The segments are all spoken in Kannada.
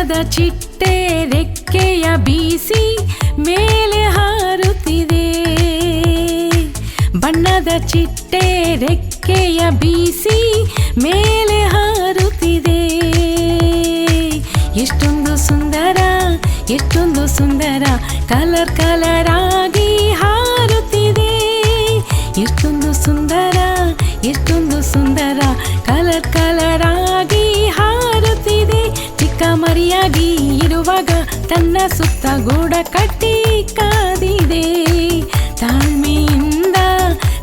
ಬಣ್ಣದ ಚಿಟ್ಟೆ ರೆಕ್ಕೆಯ ಬೀಸಿ ಮೇಲೆ ಹಾರುತ್ತಿದೆ. ಬಣ್ಣದ ಚಿಟ್ಟೆ ರೆಕ್ಕೆಯ ಬೀಸಿ ಮೇಲೆ ಹಾರುತ್ತಿದೆ. ಎಷ್ಟೊಂದು ಸುಂದರ, ಎಷ್ಟೊಂದು ಸುಂದರ, ಕಲರ್ ಕಲರ್ ಆಗಿ ಹಾರುತ್ತಿದೆ. ಎಷ್ಟೊಂದು ಸುಂದರ, ಎಷ್ಟೊಂದು ಸುಂದರ, ಕಲರ್ ಕಲರ್ ಆಗಿ ಹಾರುತ್ತಿದೆ. ಚಿಕ್ಕ ಮರಿಯಾಗಿ ಇರುವಾಗ ತನ್ನ ಸುತ್ತ ಗೂಡ ಕಟ್ಟಿ ಕಾದಿದೆ. ತಾಳ್ಮೆಯಿಂದ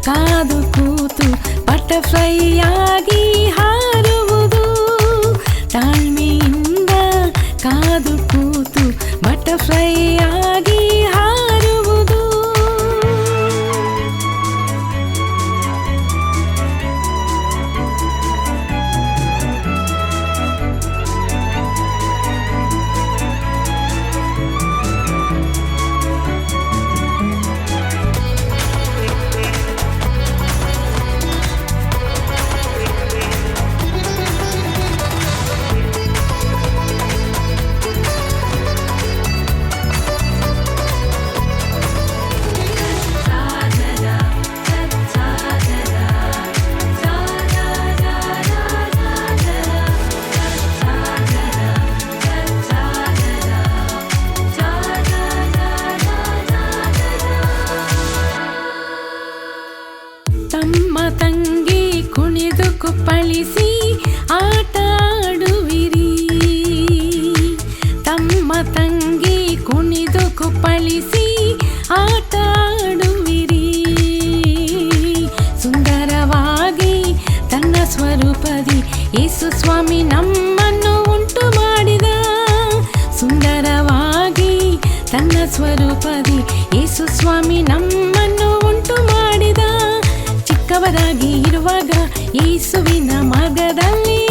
ಕಾದು ಕೂತು ಬಟರ್ಫ್ಲೈ ಆಗಿ ಹಾರುವುದು. ತಾಳ್ಮೆಯಿಂದ ಕಾದು ಕೂತು ಬಟರ್ಫ್ಲೈ ಆಗಿ ಹಾರುವುದು. ತಮ್ಮ ತಂಗಿ ಕುಣಿದು ಕುಪ್ಪಳಿಸಿ ಆಟ ಆಡುವಿರಿ. ತಮ್ಮ ತಂಗಿ ಕುಣಿದು ಕುಪ್ಪಳಿಸಿ ಆಟ ಆಡುವಿರಿ. ಸುಂದರವಾಗಿ ತನ್ನ ಸ್ವರೂಪದಿ ಯೇಸು ಸ್ವಾಮಿ ನಮ್ಮನ್ನು ಉಂಟು ಮಾಡಿದ. ಸುಂದರವಾಗಿ ತನ್ನ ಸ್ವರೂಪದಿ ಯೇಸು ಸ್ವಾಮಿ ನಮ್ಮನ್ನು ಉಂಟು ಮಾಡಿದ. ಚಿಕ್ಕವರಾಗಿ ಇರುವಾಗ ಯೇಸುವಿನ ಮಾರ್ಗದಲ್ಲಿ